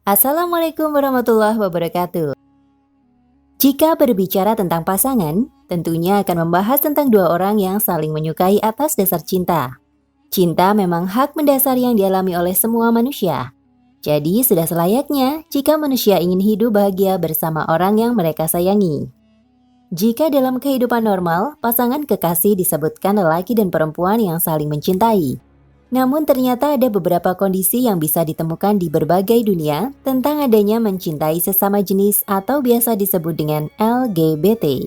Assalamualaikum warahmatullahi wabarakatuh. Jika berbicara tentang pasangan, tentunya akan membahas tentang dua orang yang saling menyukai atas dasar cinta. Cinta memang hak mendasar yang dialami oleh semua manusia. Jadi sudah selayaknya jika manusia ingin hidup bahagia bersama orang yang mereka sayangi. Jika dalam kehidupan normal, pasangan kekasih disebutkan lelaki dan perempuan yang saling mencintai. Namun ternyata ada beberapa kondisi yang bisa ditemukan di berbagai dunia tentang adanya mencintai sesama jenis atau biasa disebut dengan LGBT.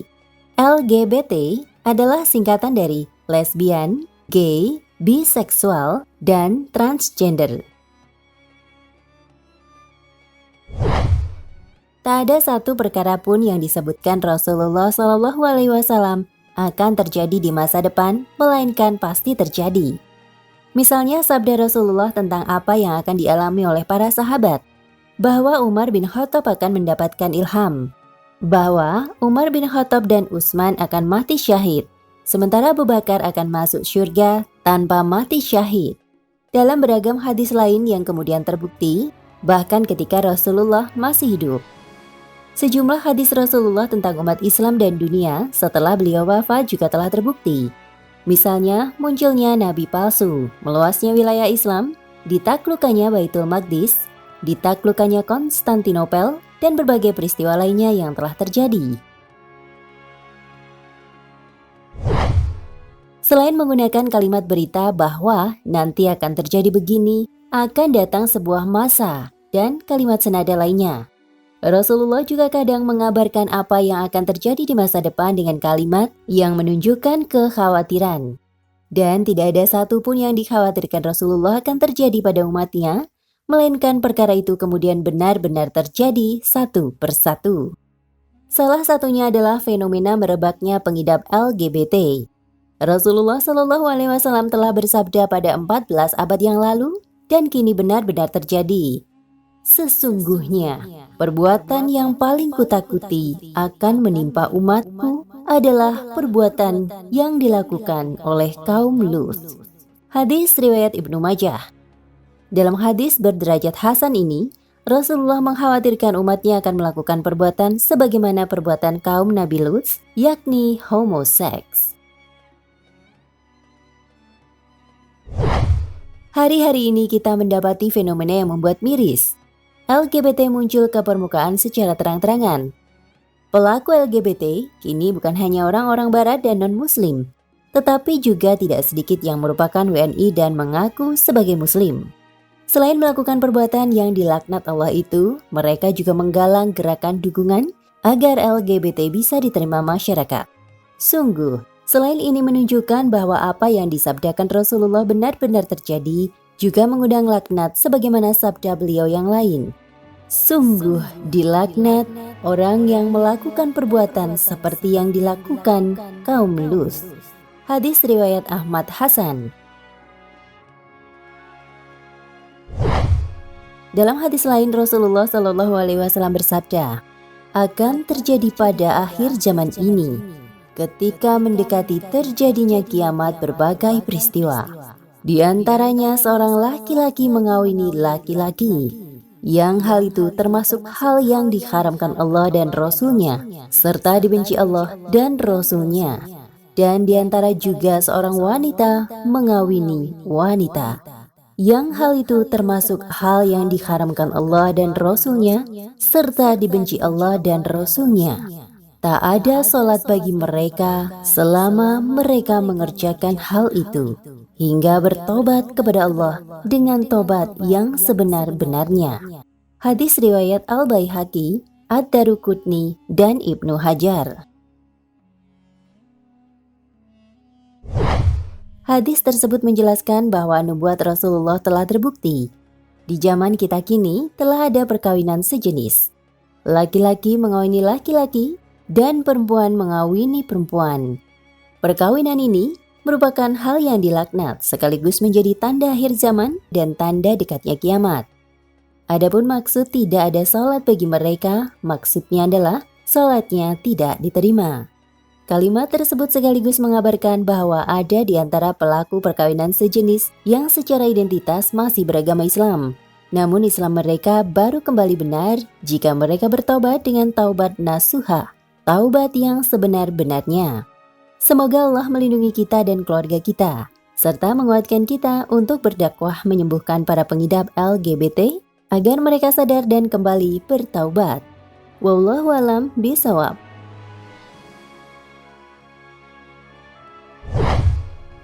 LGBT adalah singkatan dari lesbian, gay, biseksual, dan transgender. Tak ada satu perkara pun yang disebutkan Rasulullah SAW akan terjadi di masa depan, melainkan pasti terjadi. Misalnya sabda Rasulullah tentang apa yang akan dialami oleh para sahabat, bahwa Umar bin Khattab akan mendapatkan ilham, bahwa Umar bin Khattab dan Utsman akan mati syahid, sementara Abu Bakar akan masuk syurga tanpa mati syahid. Dalam beragam hadis lain yang kemudian terbukti, bahkan ketika Rasulullah masih hidup. Sejumlah hadis Rasulullah tentang umat Islam dan dunia setelah beliau wafat juga telah terbukti. Misalnya, munculnya nabi palsu, meluasnya wilayah Islam, ditaklukannya Baitul Maqdis, ditaklukannya Konstantinopel, dan berbagai peristiwa lainnya yang telah terjadi. Selain menggunakan kalimat berita bahwa nanti akan terjadi begini, akan datang sebuah masa, dan kalimat senada lainnya. Rasulullah juga kadang mengabarkan apa yang akan terjadi di masa depan dengan kalimat yang menunjukkan kekhawatiran. Dan tidak ada satupun yang dikhawatirkan Rasulullah akan terjadi pada umatnya, melainkan perkara itu kemudian benar-benar terjadi satu persatu. Salah satunya adalah fenomena merebaknya pengidap LGBT. Rasulullah SAW telah bersabda pada 14 abad yang lalu dan kini benar-benar terjadi. Sesungguhnya, perbuatan yang paling kutakuti akan menimpa umatku adalah perbuatan yang dilakukan oleh kaum Lut. Hadis riwayat Ibnu Majah. Dalam hadis berderajat hasan ini, Rasulullah mengkhawatirkan umatnya akan melakukan perbuatan sebagaimana perbuatan kaum Nabi Lut, yakni homoseks. Hari-hari ini kita mendapati fenomena yang membuat miris. LGBT muncul ke permukaan secara terang-terangan. Pelaku LGBT kini bukan hanya orang-orang barat dan non-muslim, tetapi juga tidak sedikit yang merupakan WNI dan mengaku sebagai muslim. Selain melakukan perbuatan yang dilaknat Allah itu, mereka juga menggalang gerakan dukungan agar LGBT bisa diterima masyarakat. Sungguh, selain ini menunjukkan bahwa apa yang disabdakan Rasulullah benar-benar terjadi, juga mengundang laknat sebagaimana sabda beliau yang lain. Sungguh dilaknat orang yang melakukan perbuatan seperti yang dilakukan kaum Lut. Hadis riwayat Ahmad Hasan. Dalam hadis lain Rasulullah SAW bersabda, akan terjadi pada akhir zaman ini, ketika mendekati terjadinya kiamat berbagai peristiwa. Di antaranya seorang laki-laki mengawini laki-laki, yang hal itu termasuk hal yang diharamkan Allah dan Rasul-Nya, serta dibenci Allah dan Rasul-Nya. Dan di antara juga seorang wanita mengawini wanita, yang hal itu termasuk hal yang diharamkan Allah dan Rasul-Nya, serta dibenci Allah dan Rasul-Nya. Tak ada sholat bagi mereka selama mereka mengerjakan hal itu, hingga bertobat kepada Allah dengan tobat yang sebenar-benarnya. Hadis riwayat Al-Baihaqi, Ad-Daruqutni, dan Ibnu Hajar. Hadis tersebut menjelaskan bahwa nubuat Rasulullah telah terbukti. Di zaman kita kini telah ada perkawinan sejenis. Laki-laki mengawini laki-laki dan perempuan mengawini perempuan. Perkawinan ini merupakan hal yang dilaknat sekaligus menjadi tanda akhir zaman dan tanda dekatnya kiamat. Adapun maksud tidak ada sholat bagi mereka, maksudnya adalah sholatnya tidak diterima. Kalimat tersebut sekaligus mengabarkan bahwa ada di antara pelaku perkawinan sejenis yang secara identitas masih beragama Islam, Namun Islam mereka baru kembali benar jika mereka bertobat dengan taubat nasuha, taubat yang sebenar-benarnya. Semoga Allah melindungi kita dan keluarga kita, serta menguatkan kita untuk berdakwah menyembuhkan para pengidap LGBT agar mereka sadar dan kembali bertaubat. Wallahu a'lam bishawab.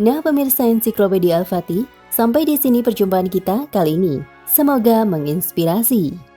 Nah pemirsa Ensiklopedia Al-Fatih, sampai di sini perjumpaan kita kali ini. Semoga menginspirasi.